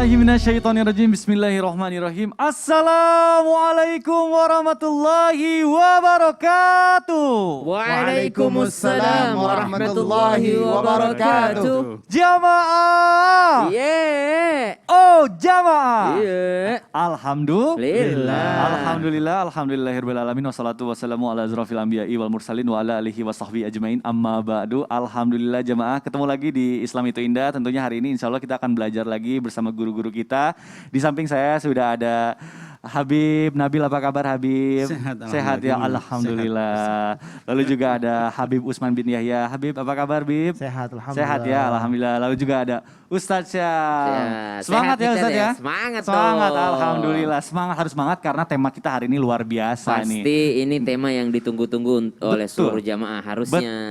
A'udzubillahiminasyaitonirrajim. Bismillahirrahmanirrahim. Assalamualaikum warahmatullahi wabarakatuh. Waalaikumsalam warahmatullahi wabarakatuh. Jamaah. Yeah. Oh jamaah. Yeah. Alhamdulillahirrahmanirrahim. Wassalatu wassalamu ala azrafil anbiya'i wal mursalin wa ala alihi wa sahbihi ajmain. Amma ba'du. Alhamdulillah jamaah. Ketemu lagi di Islam Itu Indah. Tentunya hari ini insya Allah kita akan belajar lagi bersama guru-guru kita. Di samping saya sudah ada Habib Nabil. Apa kabar Habib? Sehat ya, alhamdulillah. Lalu juga ada Habib Usman bin Yahya. Habib apa kabar Bib? Sehat, alhamdulillah. Sehat ya, alhamdulillah. Lalu juga ada Ustadz Syah. Semangat ya Ustadz ya? Semangat dong. Alhamdulillah. Semangat, harus semangat karena tema kita hari ini luar biasa nih. Pasti ini tema yang ditunggu-tunggu oleh seluruh jamaah. Harusnya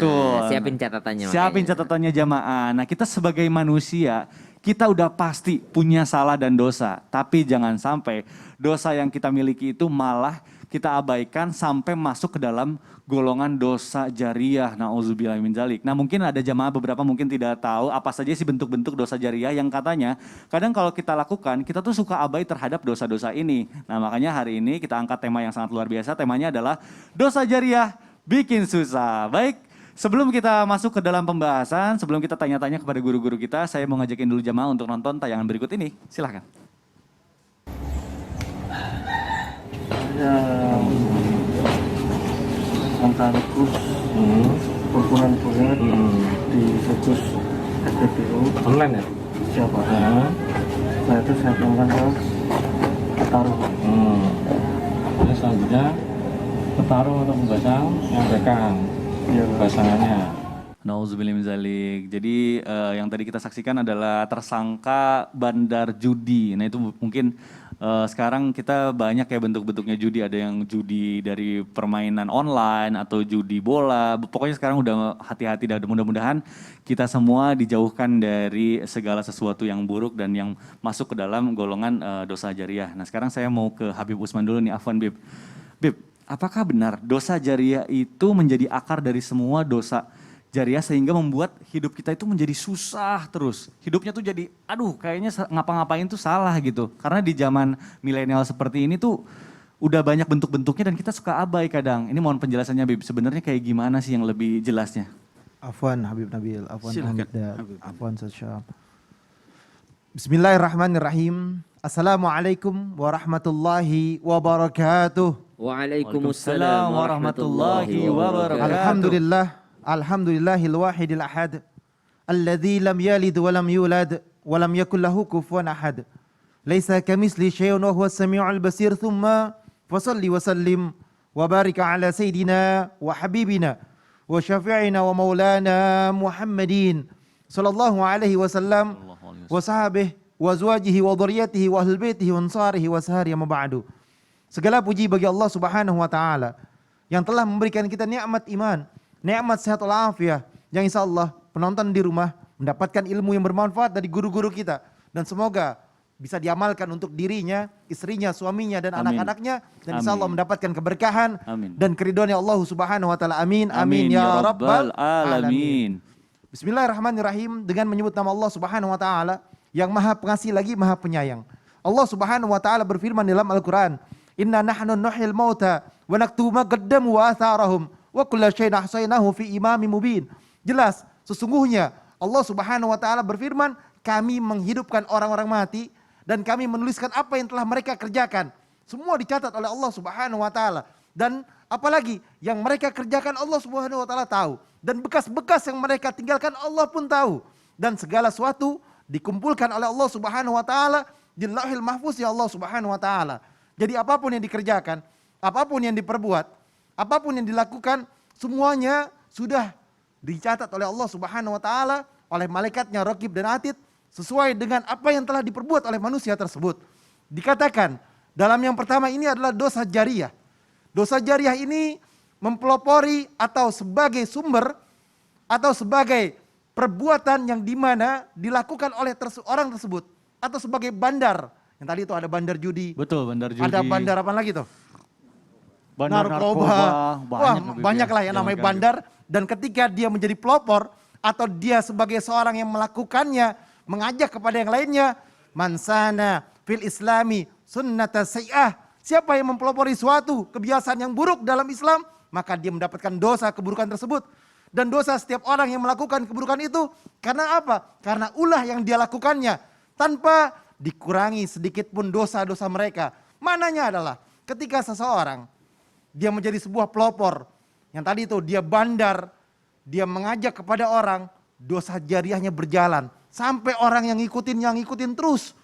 siapin catatannya. Siapin catatannya jamaah. Nah kita sebagai manusia, kita udah pasti punya salah dan dosa. Tapi jangan sampai dosa yang kita miliki itu malah kita abaikan sampai masuk ke dalam golongan dosa jariah. Na'udzubillah min dzalik. Nah mungkin ada jamaah beberapa mungkin tidak tahu apa saja sih bentuk-bentuk dosa jariah yang katanya kadang kalau kita lakukan kita tuh suka abai terhadap dosa-dosa ini. Nah makanya hari ini kita angkat tema yang sangat luar biasa. Temanya adalah dosa jariah bikin susah. Baik. Sebelum kita masuk ke dalam pembahasan, sebelum kita tanya-tanya kepada guru-guru kita, saya mau ngajakin dulu jamaah untuk nonton tayangan berikut ini. Silahkan. Antarku kumpulan bulat di situs SPBU online ya? siapa? Nah itu saya temukan ke Taruh. Terus selanjutnya Taruh untuk membasang yang belakang. Iya, pasangannya. Nauzubillah min dzalik. Jadi yang tadi kita saksikan adalah tersangka bandar judi. Nah itu mungkin sekarang kita banyak ya bentuk-bentuknya judi. Ada yang judi dari permainan online atau judi bola. Pokoknya sekarang udah hati-hati dan mudah-mudahan kita semua dijauhkan dari segala sesuatu yang buruk dan yang masuk ke dalam golongan dosa jariah. Nah sekarang saya mau ke Habib Usman dulu nih, afwan Bib. Bib, apakah benar dosa jariah itu menjadi akar dari semua dosa jariah sehingga membuat hidup kita itu menjadi susah terus? Hidupnya tuh jadi, aduh kayaknya ngapa-ngapain tuh salah gitu. Karena di zaman milenial seperti ini tuh udah banyak bentuk-bentuknya dan kita suka abai kadang. Ini mohon penjelasannya Bib, sebenarnya kayak gimana sih yang lebih jelasnya? Afwan Habib Nabil, afwan Silakan. afwan Syah. Bismillahirrahmanirrahim. Assalamualaikum warahmatullahi wabarakatuh. Waalaikumsalam warahmatullahi wabarakatuh. Alhamdulillahil wahidil ahad. Alladzi lam yalid wa lam yulad wa lam yakul lahu kufuwan ahad. Laisa kamitsli syai'un wa huwas samiul basir. Tsumma fasalli wa sallim wa barik ala sayidina wa habibina wa syafi'ina wa maulana Muhammadin sallallahu alaihi wasallam wa sahabihi wa azwajihi wa dhurriyyatihi wa ahlil baitihi wa ansarihi wa sahari ma ba'du. Segala puji bagi Allah Subhanahu wa taala yang telah memberikan kita nikmat iman, nikmat sehat walafiat, yang insyaallah penonton di rumah mendapatkan ilmu yang bermanfaat dari guru-guru kita dan semoga bisa diamalkan untuk dirinya, istrinya, suaminya dan anak-anaknya dan insyaallah mendapatkan keberkahan dan keridhaan Allah Subhanahu wa taala. Amin amin ya rabbal alamin. Bismillahirrahmanirrahim. Dengan menyebut nama Allah Subhanahu wa taala yang Maha Pengasih lagi Maha Penyayang. Allah Subhanahu wa taala berfirman dalam Al-Qur'an, "Inna nahnu nuhyil mauta wa naktubu ma qaddamu wa atharahum wa kullu syai'in ahsaynahu fi imamin mubin." Jelas, sesungguhnya Allah Subhanahu wa taala berfirman, kami menghidupkan orang-orang mati dan kami menuliskan apa yang telah mereka kerjakan. Semua dicatat oleh Allah Subhanahu wa taala. Dan apalagi yang mereka kerjakan Allah Subhanahu wa taala tahu. Dan bekas-bekas yang mereka tinggalkan Allah pun tahu. Dan segala sesuatu dikumpulkan oleh Allah Subhanahu wa taala di Lauhil Mahfuz ya Allah Subhanahu wa taala. Jadi apapun yang dikerjakan, apapun yang diperbuat, apapun yang dilakukan, semuanya sudah dicatat oleh Allah Subhanahu wa taala, oleh malaikatnya Raqib dan Atid sesuai dengan apa yang telah diperbuat oleh manusia tersebut. Dikatakan dalam yang pertama ini adalah dosa jariah. Dosa jariah ini mempelopori atau sebagai sumber atau sebagai perbuatan yang dimana dilakukan oleh orang tersebut atau sebagai bandar. Yang tadi itu ada bandar judi. Betul, bandar judi. Ada bandar apa lagi tuh? Bandar narkoba. Banyak lah yang namanya bandar. Dan ketika dia menjadi pelopor atau dia sebagai seorang yang melakukannya, mengajak kepada yang lainnya, Man sana fil islami sunnata sayyi'ah. Siapa yang mempelopori suatu kebiasaan yang buruk dalam Islam, maka dia mendapatkan dosa keburukan tersebut. Dan dosa setiap orang yang melakukan keburukan itu karena apa? Karena ulah yang dia lakukannya tanpa dikurangi sedikit pun dosa-dosa mereka. Mananya adalah ketika seseorang dia menjadi sebuah pelopor, yang tadi itu dia bandar, dia mengajak kepada orang, dosa jariahnya berjalan sampai orang yang ngikutin terus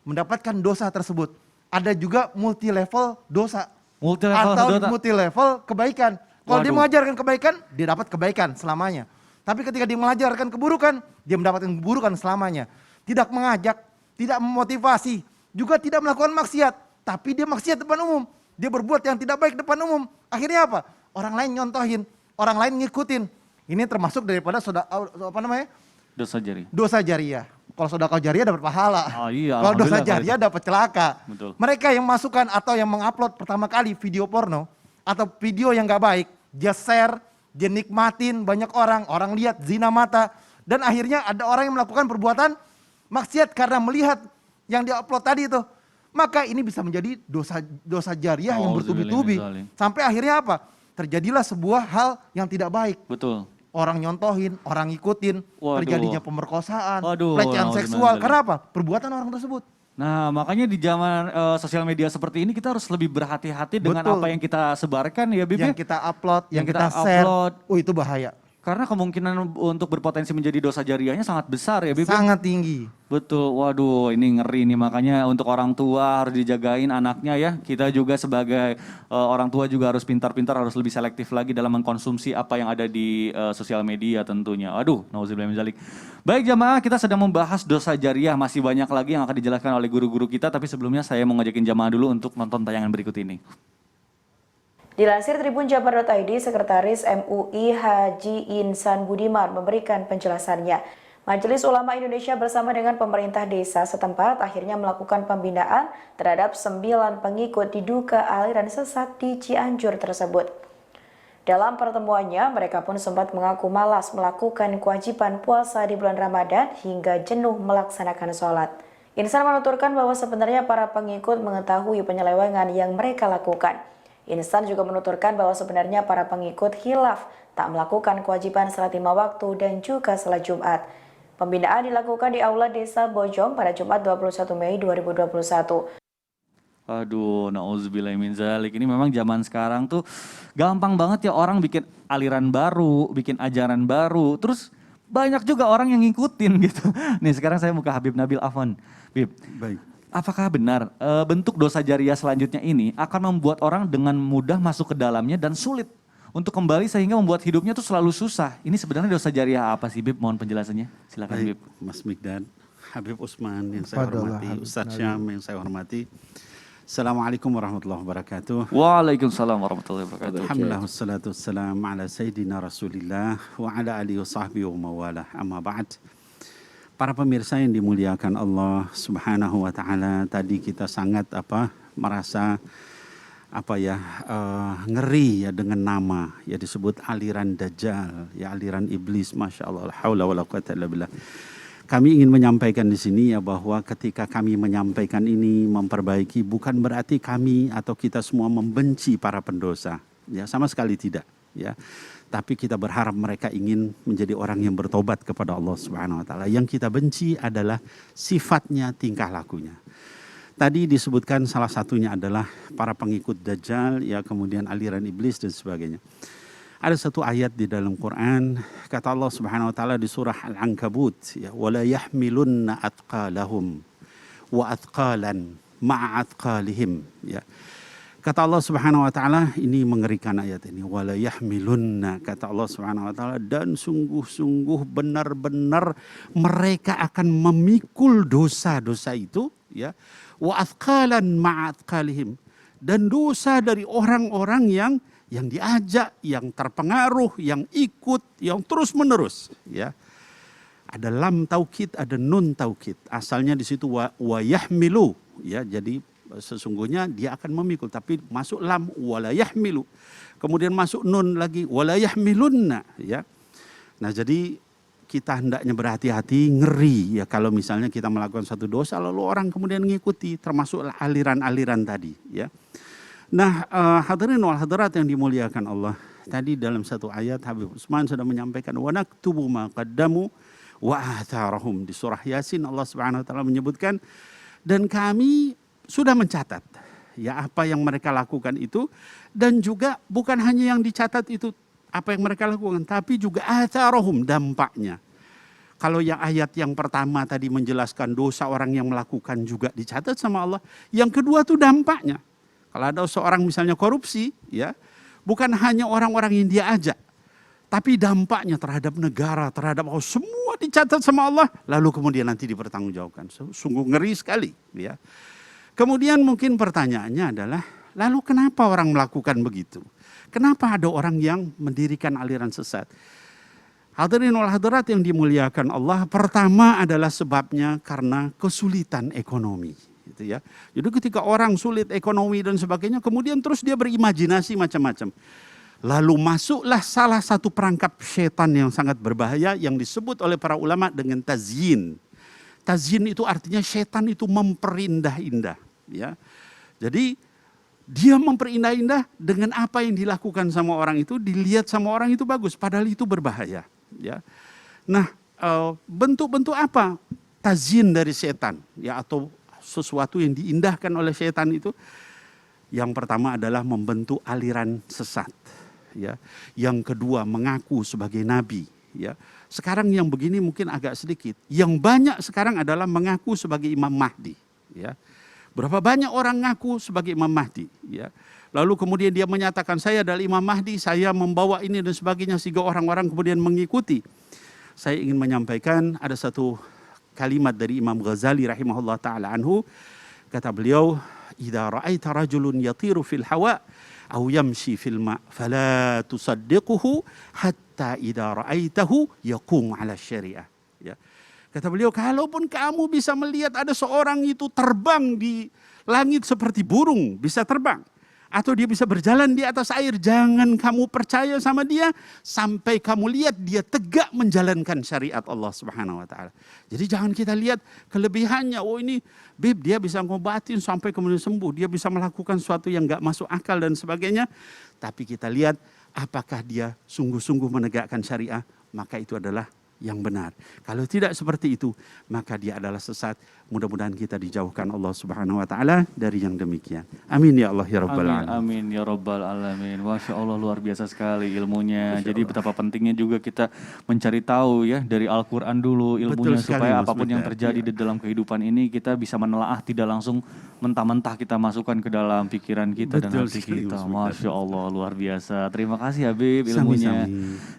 mendapatkan dosa tersebut. Ada juga multi level dosa atau multi level kebaikan. Kalau dia mengajarkan kebaikan, dia dapat kebaikan selamanya. Tapi ketika dia mengajarkan keburukan, dia mendapatkan keburukan selamanya. Tidak mengajak, tidak memotivasi, juga tidak melakukan maksiat, tapi dia maksiat depan umum. Dia berbuat yang tidak baik depan umum. Akhirnya apa? Orang lain nyontohin, orang lain ngikutin. Ini termasuk daripada Dosa jari. Dosa jariah. Kalau sedekah jariah dapat pahala. Oh iya, kalau dosa alhamdulillah jariah dapat celaka. Betul. Mereka yang masukkan atau yang mengupload pertama kali video porno atau video yang gak baik, dia share, dia nikmatin, banyak orang lihat zina mata, dan akhirnya ada orang yang melakukan perbuatan maksiat karena melihat yang dia upload tadi itu. Maka ini bisa menjadi dosa jariah yang bertubi-tubi. Sampai akhirnya apa? Terjadilah sebuah hal yang tidak baik. Betul. Orang nyontohin, orang ngikutin, terjadinya pemerkosaan, Waduh, pelecehan seksual. Karena apa? Perbuatan orang tersebut. Nah, makanya di zaman sosial media seperti ini kita harus lebih berhati-hati dengan apa yang kita sebarkan ya, Bib. Yang kita upload, yang kita share. Itu bahaya. Karena kemungkinan untuk berpotensi menjadi dosa jariahnya sangat besar ya, Bib. Sangat tinggi. Betul, waduh ini ngeri nih, makanya untuk orang tua harus dijagain anaknya ya. Kita juga sebagai orang tua juga harus pintar-pintar, harus lebih selektif lagi dalam mengkonsumsi apa yang ada di sosial media tentunya. Aduh, nauzubillah min dzalik. Baik jamaah, kita sedang membahas dosa jariah, masih banyak lagi yang akan dijelaskan oleh guru-guru kita, tapi sebelumnya saya mau ngajakin jamaah dulu untuk nonton tayangan berikut ini. Dilansir tribunjabar.id, Sekretaris MUI Haji Insan Budiman memberikan penjelasannya. Majelis Ulama Indonesia bersama dengan pemerintah desa setempat akhirnya melakukan pembinaan terhadap 9 pengikut diduga aliran sesat di Cianjur tersebut. Dalam pertemuannya, mereka pun sempat mengaku malas melakukan kewajiban puasa di bulan Ramadan hingga jenuh melaksanakan sholat. Insan menuturkan bahwa sebenarnya para pengikut mengetahui penyelewengan yang mereka lakukan. Insan juga menuturkan bahwa sebenarnya para pengikut khilaf tak melakukan kewajiban salat 5 waktu dan juga salat Jumat. Pembinaan dilakukan di Aula Desa Bojong pada Jumat 21 Mei 2021. Aduh, nauzubillah min dzalik. Ini memang zaman sekarang tuh gampang banget ya orang bikin aliran baru, bikin ajaran baru. Terus banyak juga orang yang ngikutin gitu. Nih sekarang saya muka Habib Nabil Afwan. Bib, baik. Apakah benar bentuk dosa jariah selanjutnya ini akan membuat orang dengan mudah masuk ke dalamnya dan sulit untuk kembali sehingga membuat hidupnya tuh selalu susah? Ini sebenarnya dosa jariah apa sih, Bib? Mohon penjelasannya. Silakan, Baik, Bib. Mas Mikdad, Habib Usman yang saya hormati, Ustadz Syam yang saya hormati. Assalamualaikum warahmatullahi wabarakatuh. Waalaikumsalam warahmatullahi wabarakatuh. Alhamdulillah wassalatu wassalamu ala sayyidina Rasulillah wa ala alihi wa sahbihi wa mawalah. Amma ba'd. Para pemirsa yang dimuliakan Allah Subhanahu wa taala, tadi kita sangat merasa ngeri ya dengan nama ya disebut aliran Dajjal, ya aliran iblis, Masya Allah, la haula wala quwata illa billah. Kami ingin menyampaikan di sini ya bahwa ketika kami menyampaikan ini memperbaiki bukan berarti kami atau kita semua membenci para pendosa, ya sama sekali tidak, ya. Tapi kita berharap mereka ingin menjadi orang yang bertobat kepada Allah Subhanahu wa taala. Yang kita benci adalah sifatnya, tingkah lakunya. Tadi disebutkan salah satunya adalah para pengikut Dajjal, ya kemudian aliran iblis dan sebagainya. Ada satu ayat di dalam Quran, kata Allah Subhanahu wa taala di surah Al-Ankabut, ya wala yahmilunna atqalahum wa atqalan ma'a atqalihim, ya. Kata Allah Subhanahu wa taala, ini mengerikan ayat ini, wala yahmilunna, kata Allah Subhanahu wa taala, dan sungguh-sungguh benar-benar mereka akan memikul dosa-dosa itu, ya, wa athqalan ma'atqalihim, dan dosa dari orang-orang yang diajak, yang terpengaruh, yang ikut, yang terus-menerus, ya. Ada lam taukid, ada nun taukid. Asalnya di situ wa yahmilu, ya, jadi sesungguhnya dia akan memikul, tapi masuk lam wala yahmilu, kemudian masuk nun lagi wala yahmilunna, ya. Nah jadi kita hendaknya berhati-hati, ngeri ya kalau misalnya kita melakukan satu dosa lalu orang kemudian mengikuti, termasuk aliran-aliran tadi ya. Nah, hadirin wal hadirat yang dimuliakan Allah, tadi dalam satu ayat Habib Utsman sudah menyampaikan wa naktubu ma qaddamu wa atharahum. Di surah Yasin Allah Subhanahu wa taala menyebutkan, dan kami sudah mencatat ya apa yang mereka lakukan itu, dan juga bukan hanya yang dicatat itu apa yang mereka lakukan, tapi juga atharahum, dampaknya. Kalau yang ayat yang pertama tadi menjelaskan dosa orang yang melakukan juga dicatat sama Allah, yang kedua tuh dampaknya. Kalau ada seorang misalnya korupsi, ya, bukan hanya orang-orang yang dia ajak, tapi dampaknya terhadap negara, terhadap semua dicatat sama Allah, lalu kemudian nanti dipertanggungjawabkan. Sungguh ngeri sekali, ya. Kemudian mungkin pertanyaannya adalah, lalu kenapa orang melakukan begitu? Kenapa ada orang yang mendirikan aliran sesat? Hadirin wal hadirat yang dimuliakan Allah, pertama adalah sebabnya karena kesulitan ekonomi. Gitu ya. Jadi ketika orang sulit ekonomi dan sebagainya, kemudian terus dia berimajinasi macam-macam. Lalu masuklah salah satu perangkap setan yang sangat berbahaya yang disebut oleh para ulama dengan tazyin. Tazyin itu artinya setan itu memperindah-indah. Ya. Jadi dia memperindah-indah dengan apa yang dilakukan sama orang itu, dilihat sama orang itu bagus, padahal itu berbahaya. Ya. Nah, bentuk-bentuk apa tazyin dari setan? Ya, atau sesuatu yang diindahkan oleh setan itu, yang pertama adalah membentuk aliran sesat, ya. Yang kedua mengaku sebagai nabi, ya. Sekarang yang begini mungkin agak sedikit, yang banyak sekarang adalah mengaku sebagai Imam Mahdi, ya. Berapa banyak orang ngaku sebagai Imam Mahdi, ya. Lalu kemudian dia menyatakan saya adalah Imam Mahdi, saya membawa ini dan sebagainya, sehingga orang-orang kemudian mengikuti. Saya ingin menyampaikan ada satu kalimat dari Imam Ghazali rahimahullah ta'ala anhu. Kata beliau, idza ra'aita rajulun yatiru fil hawa aw yamshi fil ma' fala tusaddiquhu hatta idza ra'aitahu yaqum 'ala syariah. Ya. Kata beliau, kalaupun kamu bisa melihat ada seorang itu terbang di langit seperti burung, bisa terbang, atau dia bisa berjalan di atas air, jangan kamu percaya sama dia sampai kamu lihat dia tegak menjalankan syariat Allah Subhanahu wa taala. Jadi jangan kita lihat kelebihannya, oh ini bib dia bisa ngobatin sampai kemudian sembuh, dia bisa melakukan sesuatu yang enggak masuk akal dan sebagainya. Tapi kita lihat apakah dia sungguh-sungguh menegakkan syariah, maka itu adalah yang benar. Kalau tidak seperti itu, maka dia adalah sesat. Mudah-mudahan kita dijauhkan Allah Subhanahu wa taala dari yang demikian. Amin ya Allah ya rabbal alamin. Amin ya rabbal alamin. Masya Allah, luar biasa sekali ilmunya. Jadi betapa pentingnya juga kita mencari tahu ya dari Al-Qur'an dulu ilmunya, supaya apapun yang terjadi di dalam kehidupan ini kita bisa menelaah, tidak langsung mentah-mentah kita masukkan ke dalam pikiran kita dan hati kita. Masya Allah, luar biasa. Terima kasih Habib ilmunya.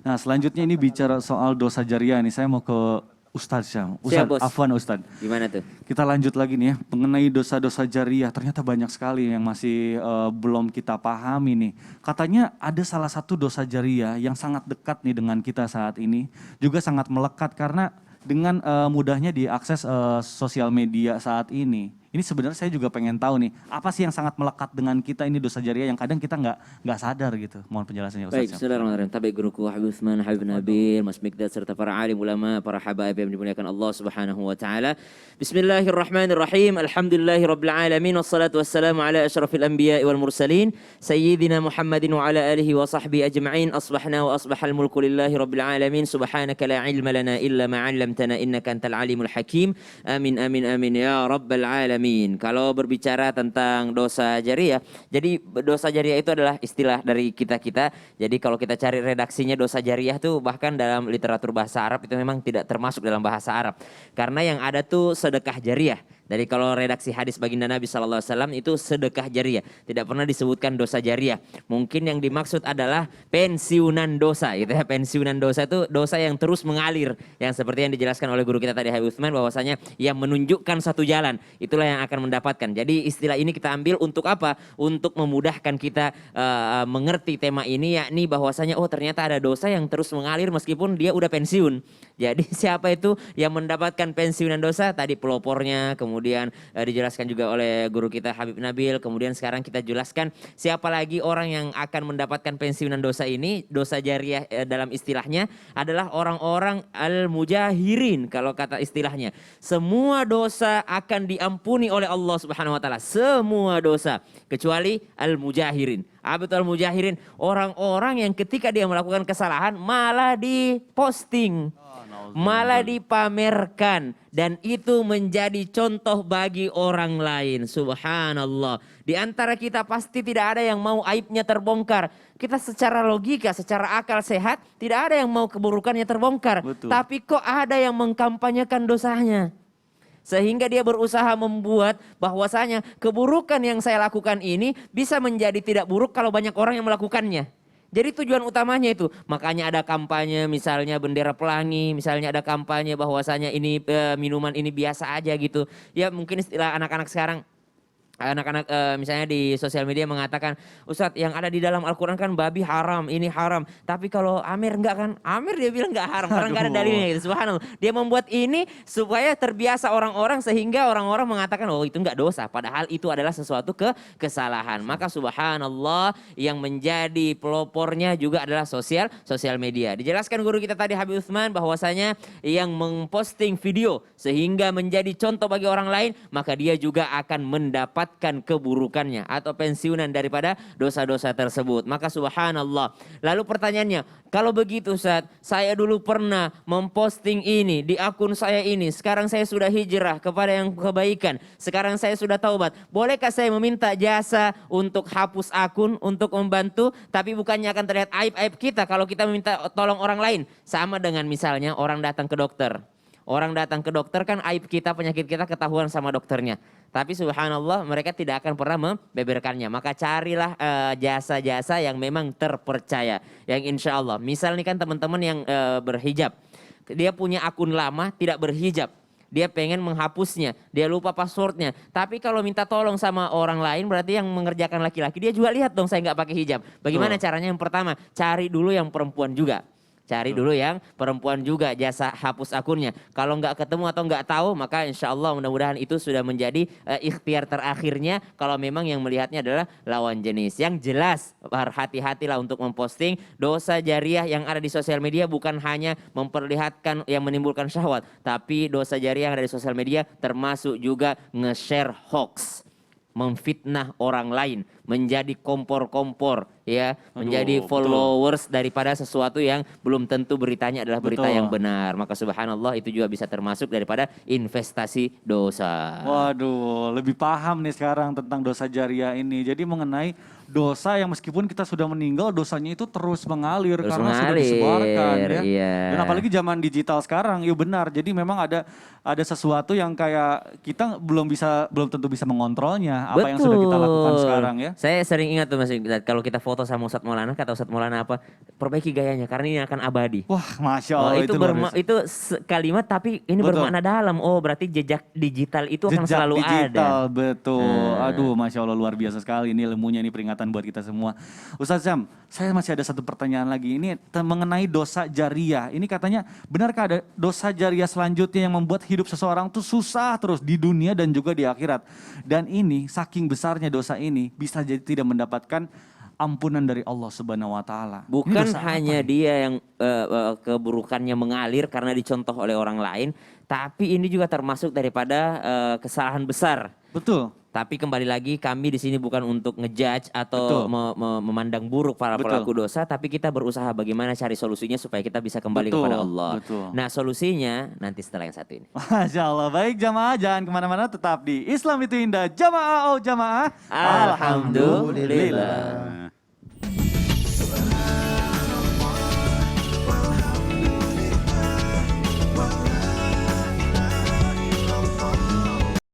Nah, selanjutnya ini bicara soal dosa jariah nih. Saya mau ke Ustadz Syam. Ustadz, afwan Ustadz. Gimana tuh? Kita lanjut lagi nih ya, mengenai dosa-dosa jariah. Ternyata banyak sekali yang masih belum kita pahami nih. Katanya ada salah satu dosa jariah yang sangat dekat nih dengan kita saat ini. Juga sangat melekat karena dengan mudahnya diakses sosial media saat ini. Ini sebenarnya saya juga pengen tahu nih, apa sih yang sangat melekat dengan kita ini dosa jariah yang kadang kita nggak sadar gitu. Mohon penjelasannya Ustaz. Baik, bismillahirrahmanirrahim. Tabi guruku Habib Utsman, Habib Nabil, Mas Mikdad serta para alim ulama, para habaib yang dimuliakan Allah Subhanahu wa taala. Bismillahirrahmanirrahim. Alhamdulillahirabbil alamin wassalatu wassalamu ala asyrafil anbiya'i wal mursalin sayyidina Muhammadin wa ala alihi wa sahbihi ajma'in. Asbahna wa asbahal mulku lillahi rabbil alamin. Subhanaka la ilma lana illa ma 'allamtana innaka antal alimul hakim. Amin amin amin ya rabbal alamin. Kalau berbicara tentang dosa jariah, jadi dosa jariah itu adalah istilah dari kita-kita. Jadi kalau kita cari redaksinya dosa jariah tuh bahkan dalam literatur bahasa Arab itu memang tidak termasuk dalam bahasa Arab. Karena yang ada tuh sedekah jariah. Jadi kalau redaksi hadis baginda Nabi SAW itu sedekah jariah. Tidak pernah disebutkan dosa jariah. Mungkin yang dimaksud adalah pensiunan dosa. Gitu ya. Pensiunan dosa itu dosa yang terus mengalir. Yang seperti yang dijelaskan oleh guru kita tadi Habib Utsman, bahwasanya yang menunjukkan satu jalan. Itulah yang akan mendapatkan. Jadi istilah ini kita ambil untuk apa? Untuk memudahkan kita mengerti tema ini, yakni bahwasanya oh ternyata ada dosa yang terus mengalir meskipun dia udah pensiun. Jadi siapa itu yang mendapatkan pensiunan dosa? Tadi pelopornya, kemudian dijelaskan juga oleh guru kita Habib Nabil. Kemudian sekarang kita jelaskan siapa lagi orang yang akan mendapatkan pensiunan dosa ini. Dosa jariah dalam istilahnya adalah orang-orang al-mujahirin kalau kata istilahnya. Semua dosa akan diampuni oleh Allah Subhanahu wa taala. Semua dosa kecuali al-mujahirin. Betul al-mujahirin, orang-orang yang ketika dia melakukan kesalahan malah diposting. Malah dipamerkan dan itu menjadi contoh bagi orang lain. Subhanallah. Di antara kita pasti tidak ada yang mau aibnya terbongkar. Kita secara logika, secara akal sehat tidak ada yang mau keburukannya terbongkar. Betul. Tapi kok ada yang mengkampanyekan dosanya. Sehingga dia berusaha membuat bahwasanya keburukan yang saya lakukan ini bisa menjadi tidak buruk kalau banyak orang yang melakukannya. Jadi tujuan utamanya itu, makanya ada kampanye misalnya bendera pelangi, misalnya ada kampanye bahwasanya ini minuman ini biasa aja gitu. Ya mungkin istilah anak-anak sekarang, anak-anak misalnya di sosial media mengatakan, Ustadz yang ada di dalam Al-Quran kan babi haram, ini haram. Tapi kalau Amir enggak kan, Amir dia bilang enggak haram karena enggak ada dalilnya gitu. Subhanallah. Dia membuat ini supaya terbiasa orang-orang sehingga orang-orang mengatakan oh itu enggak dosa. Padahal itu adalah sesuatu kesalahan. Maka subhanallah yang menjadi pelopornya juga adalah sosial media. Dijelaskan guru kita tadi Habib Utsman bahwasanya yang memposting video sehingga menjadi contoh bagi orang lain, maka dia juga akan mendapatkan keburukannya atau pensiunan daripada dosa-dosa tersebut. Maka subhanallah. Lalu pertanyaannya, kalau begitu Ustaz, saya dulu pernah memposting ini di akun saya ini. Sekarang saya sudah hijrah kepada yang kebaikan. Sekarang saya sudah taubat. Bolehkah saya meminta jasa untuk hapus akun, untuk membantu? Tapi bukannya akan terlihat aib-aib kita kalau kita meminta tolong orang lain. Sama dengan misalnya orang datang ke dokter. Orang datang ke dokter kan aib kita, penyakit kita ketahuan sama dokternya. Tapi subhanallah mereka tidak akan pernah membeberkannya. Maka carilah jasa-jasa yang memang terpercaya. Yang insya Allah. Misal nih kan teman-teman yang berhijab. Dia punya akun lama tidak berhijab. Dia pengen menghapusnya. Dia lupa passwordnya. Tapi kalau minta tolong sama orang lain berarti yang mengerjakan laki-laki. Dia juga lihat dong saya nggak pakai hijab. Bagaimana caranya? Yang pertama cari dulu yang perempuan juga. Cari dulu yang perempuan juga jasa hapus akunnya. Kalau nggak ketemu atau nggak tahu maka insya Allah mudah-mudahan itu sudah menjadi ikhtiar terakhirnya kalau memang yang melihatnya adalah lawan jenis. Yang jelas berhati-hatilah untuk memposting dosa jariah yang ada di sosial media bukan hanya memperlihatkan yang menimbulkan syahwat. Tapi dosa jariah yang ada di sosial media termasuk juga nge-share hoax. Memfitnah orang lain, menjadi kompor-kompor, ya, menjadi followers daripada sesuatu yang belum tentu beritanya adalah berita yang benar. Maka subhanallah itu juga bisa termasuk daripada investasi dosa. Waduh, lebih paham nih sekarang tentang dosa jariah ini. Jadi mengenai dosa yang meskipun kita sudah meninggal, dosanya itu terus mengalir karena sudah disebarkan, ya. Iya. Dan apalagi zaman digital sekarang, ya benar. Jadi memang ada sesuatu yang kayak kita belum tentu bisa mengontrolnya apa yang sudah kita lakukan sekarang, ya. Saya sering ingat tuh Mas, kalau kita foto sama Ustadz Maulana, kata Ustadz Maulana apa? Perbaiki gayanya karena ini akan abadi. Wah, Masya Allah, itu luar biasa. Itu kalimat tapi ini bermakna dalam. Oh, berarti jejak digital itu akan selalu ada. Betul. Aduh, Masya Allah luar biasa sekali. Ini ilmunya, ini peringatan buat kita semua. Ustaz Zam, saya masih ada satu pertanyaan lagi. Ini mengenai dosa jariah. Ini katanya, benarkah ada dosa jariah selanjutnya yang membuat hidup seseorang tuh susah terus di dunia dan juga di akhirat? Dan ini, saking besarnya dosa ini, bisa jadi tidak mendapatkan ampunan dari Allah Subhanahu wa taala. Bukan hanya dia yang keburukannya mengalir karena dicontoh oleh orang lain, tapi ini juga termasuk daripada kesalahan besar. Betul. Tapi kembali lagi kami di sini bukan untuk ngejudge atau memandang buruk para pelaku dosa, tapi kita berusaha bagaimana cari solusinya supaya kita bisa kembali kepada Allah. Nah solusinya nanti setelah yang satu ini. Masya Allah, baik jamaah jangan kemana-mana, tetap di Islam itu indah. Jamaah, oh jamaah. Alhamdulillah.